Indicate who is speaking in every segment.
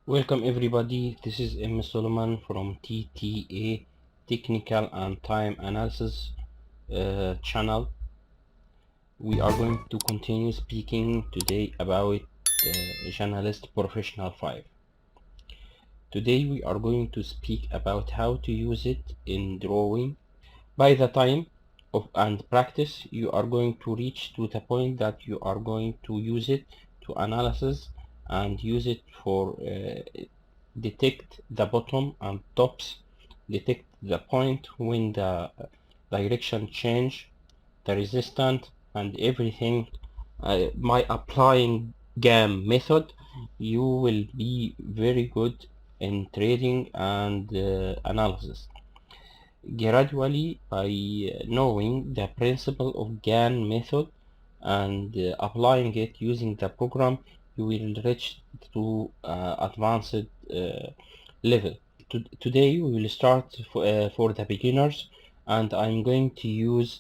Speaker 1: Welcome everybody, this is M. Solomon from TTA Technical and Time Analysis channel. We are going to continue speaking today about Journalist Professional 5. Today we are going to speak about how to use it in drawing. By the time of and practice, you are going to reach to the point that you are going to use it to analysis and use it for detect the bottom and tops, detect the point when the direction change, the resistance and everything. By applying GAM method, you will be very good in trading and analysis. Gradually, by knowing the principle of GAN method and applying it using the program, you will reach to advanced level. Today we will start for the beginners, and I'm going to use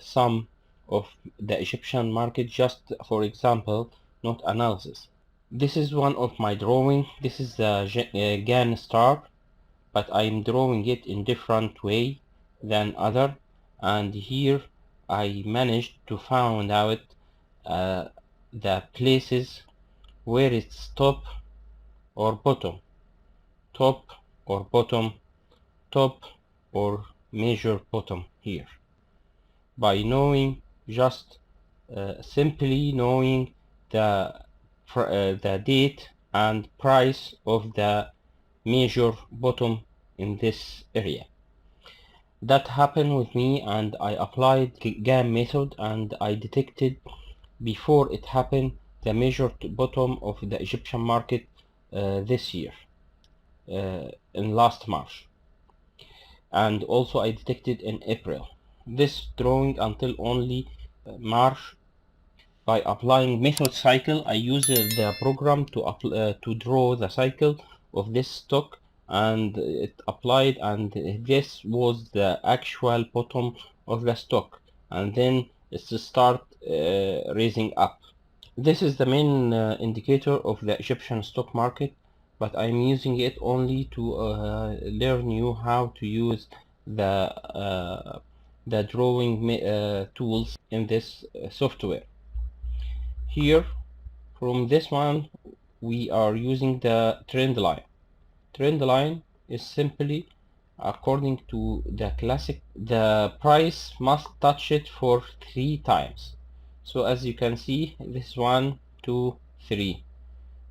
Speaker 1: some of the Egyptian market just for example, not analysis. This is one of my drawing. This is the GAN star, but I'm drawing it in different way than other, and here I managed to find out the places where it's top or bottom, top or bottom, top or major bottom here, by knowing just simply knowing the date and price of the major bottom in this area. That happened with me, and I applied GAM method, and I detected before it happened the major bottom of the Egyptian market this year in last March, and also I detected in April. This drawing until only March. By applying method cycle, I use the program to draw the cycle of this stock, and it applied, and this was the actual bottom of the stock, and then it's start raising up. This is the main indicator of the Egyptian stock market, but I'm using it only to learn you how to use the drawing tools in this software. Here, from this one, we are using the trend line. Trend line is simply according to the classic, the price must touch it for 3 times. So as you can see, this 1, 2, 3.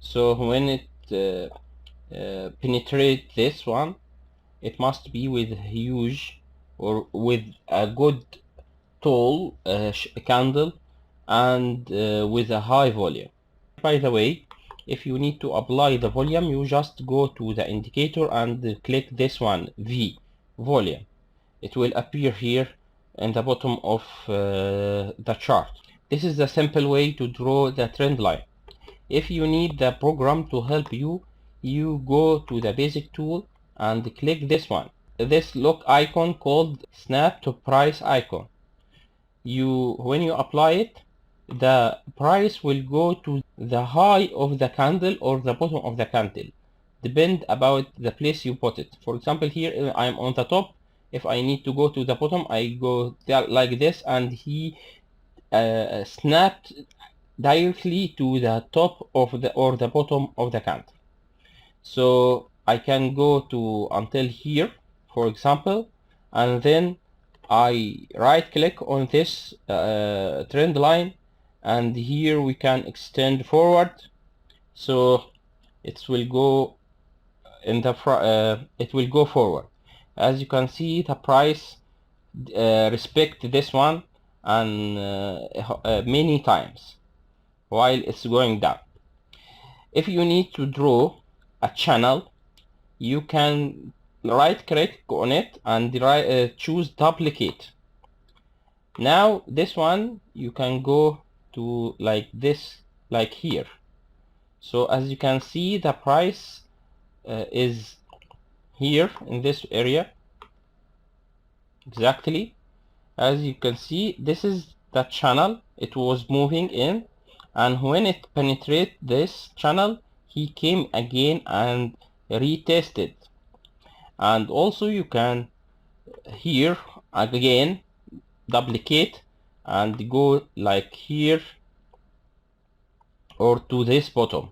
Speaker 1: So when it penetrate this one, it must be with huge or with a good tall candle and with a high volume. By the way, if you need to apply the volume, you just go to the indicator and click this one, V, volume. It will appear here in the bottom of the chart. This is the simple way to draw the trend line. If you need the program to help you, you go to the basic tool and click this one. This look icon called snap to price icon. When you apply it, the price will go to the high of the candle or the bottom of the candle, depend about the place you put it. For example, here I'm on the top. If I need to go to the bottom, I go like this, and he snapped directly to the top of the or the bottom of the candle. So I can go to until here, for example, and then I right click on this trend line, and here we can extend forward, so it will go in the it will go forward. As you can see, the price respect this one and many times while it's going down. If you need to draw a channel, you can right click on it and choose duplicate. Now this one you can go to like this, like here. So as you can see, the price is here in this area exactly. As you can see, this is the channel it was moving in, and when it penetrate this channel, he came again and retested. And also you can here again duplicate and go like here or to this bottom.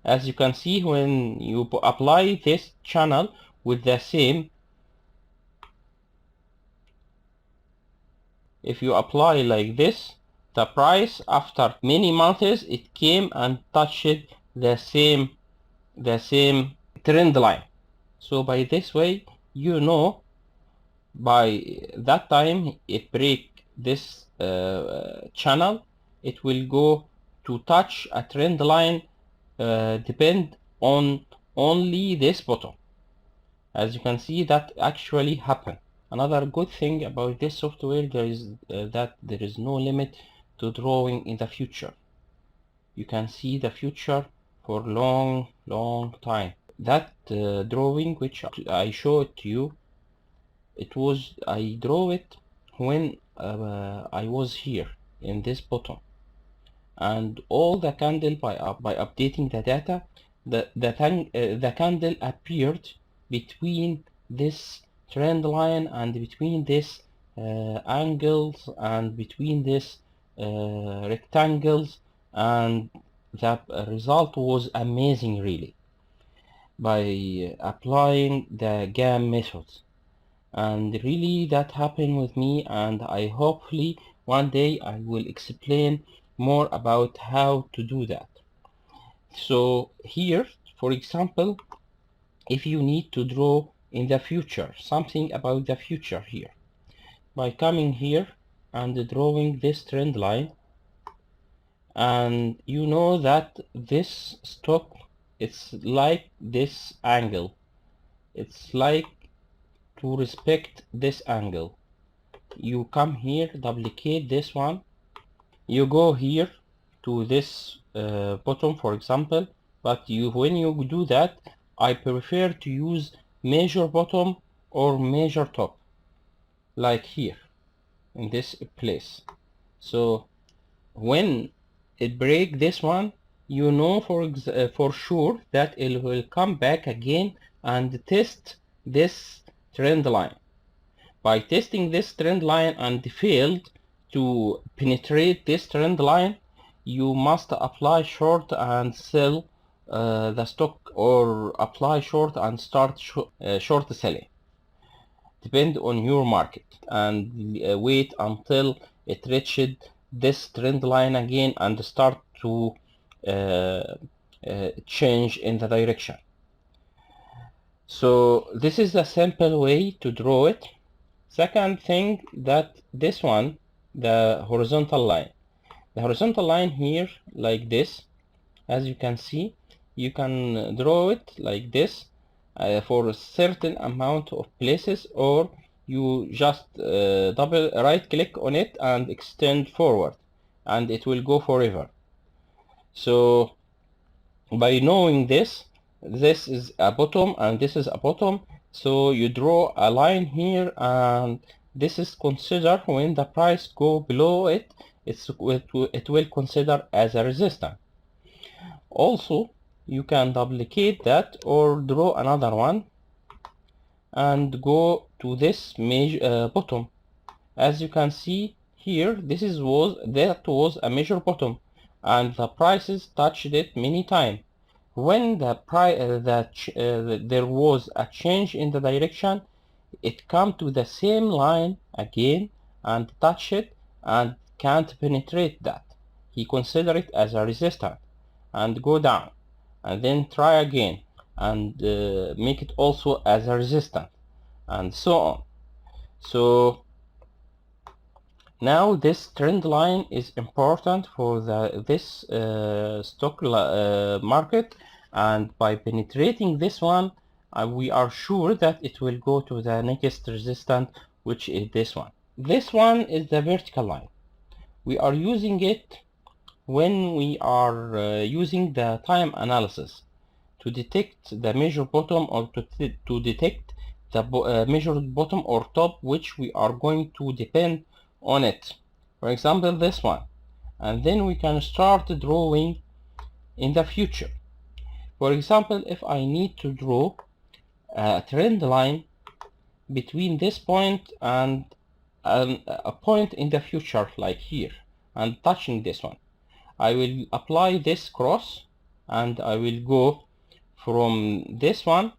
Speaker 1: As you can see, when you apply this channel with the same, if you apply like this, the price after many months it came and touched the same trend line. So by this way, you know, by that time it break this channel, it will go to touch a trend line depend on only this bottom. As you can see, that actually happened. Another good thing about this software that there is no limit to drawing in the future. You can see the future for long time. That drawing which I showed to you, I draw it when I was here in this bottom, and all the candle by updating the data, the candle appeared between this trend line and between this angles and between this rectangles, and the result was amazing really by applying the GAM methods. And really that happened with me, and I hopefully one day I will explain more about how to do that. So here, for example, if you need to draw in the future, something about the future here, by coming here and drawing this trend line, and you know that this stock, it's like this angle, it's like to respect this angle. You come here, duplicate this one, you go here to this bottom for example, but when you do that, I prefer to use measure bottom or measure top, like here in this place. So when it break this one, you know for sure that it will come back again and test this trend line. By testing this trend line and failed to penetrate this trend line, you must apply short and sell the stock, or apply short and start short selling, depend on your market, and wait until it reached this trend line again and start to change in the direction. So this is a simple way to draw it. Second thing, that this one, the horizontal line. The horizontal line here, like this, as you can see, you can draw it like this for a certain amount of places, or you just double right click on it and extend forward, and it will go forever. So by knowing this is a bottom and this is a bottom, so you draw a line here, and this is considered when the price go below it, it will consider as a resistance. Also you can duplicate that or draw another one and go to this bottom. As you can see here, that was a measure bottom, and the prices touched it many times. When there was a change in the direction, it come to the same line again and touch it and can't penetrate that. He consider it as a resistance and go down, and then try again and make it also as a resistance, and so on. So now this trend line is important for this stock market, and by penetrating this one, we are sure that it will go to the next resistance, which is this one. This one is the vertical line. We are using it when we are using the time analysis to detect the measured bottom, or to detect the measured bottom or top, which we are going to depend on it. For example, this one, and then we can start drawing in the future. For example, if I need to draw a trend line between this point and a point in the future, like here, and touching this one, I will apply this cross, and I will go from this one,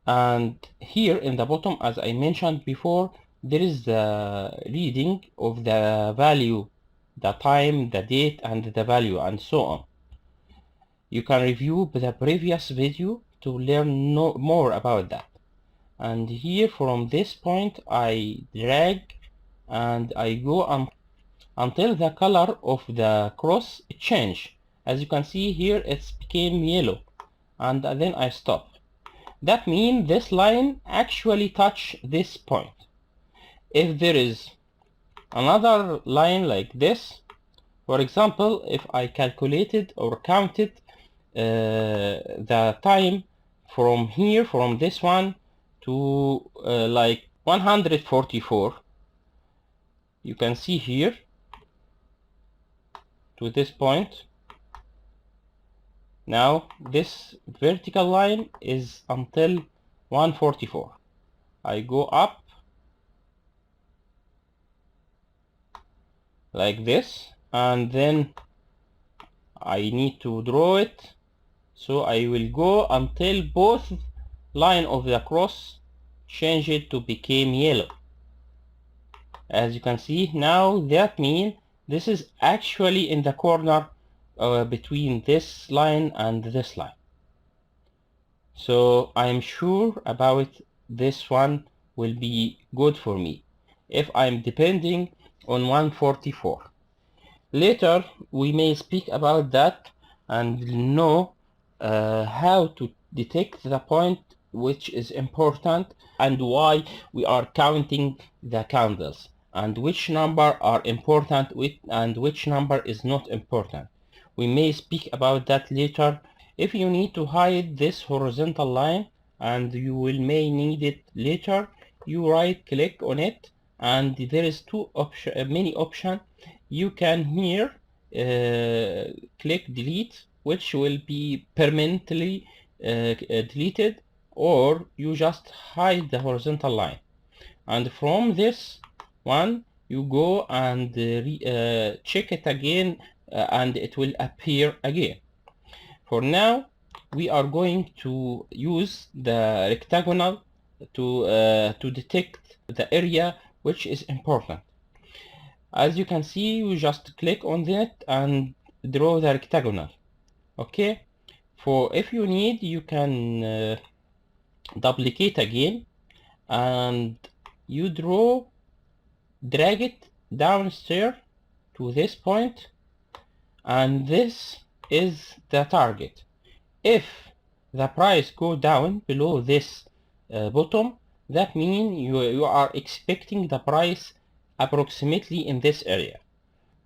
Speaker 1: and here in the bottom, as I mentioned before, there is the reading of the value, the time, the date, and the value, and so on. You can review the previous video to learn more about that. And here from this point I drag and I go until the color of the cross change. As you can see here, it's became yellow, and then I stop. That means this line actually touch this point. If there is another line like this, for example, if I calculated or counted the time from here, from this one to like 144, you can see here to this point. Now this vertical line is until 144. I go up like this, and then I need to draw it, so I will go until both line of the cross change it to become yellow. As you can see now, that means this is actually in the corner between this line and this line. So I'm sure about this one will be good for me if I'm depending on 144. Later we may speak about that and know how to detect the point which is important, and why we are counting the candles, and which number are important and which number is not important. We may speak about that later. If you need to hide this horizontal line, and you will may need it later, you right click on it, and there is many options. You can here click delete, which will be permanently deleted, or you just hide the horizontal line, and from this one you go and check it again, and it will appear again. For now we are going to use the rectangle to detect the area which is important. As you can see, you just click on it and draw the rectangle. Okay, for if you need, you can duplicate again, and you drag it downstairs to this point, and this is the target. If the price go down below this bottom, that means you are expecting the price approximately in this area.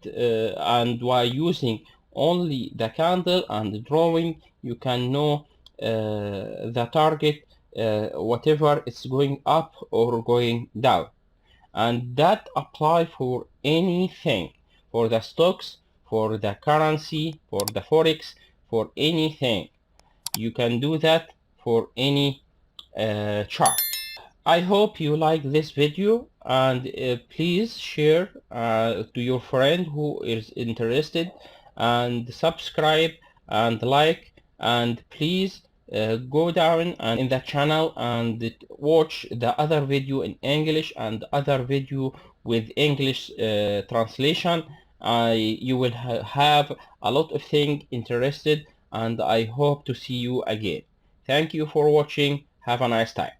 Speaker 1: And while using only the candle and drawing, you can know the target, whatever it's going up or going down. And that apply for anything, for the stocks, for the currency, for the forex, for anything. You can do that for any chart. I hope you like this video, and please share to your friend who is interested, and subscribe and like, and please go down and in the channel and watch the other video in English and other video with English translation. You will have a lot of things interested, and I hope to see you again. Thank you for watching. Have a nice time.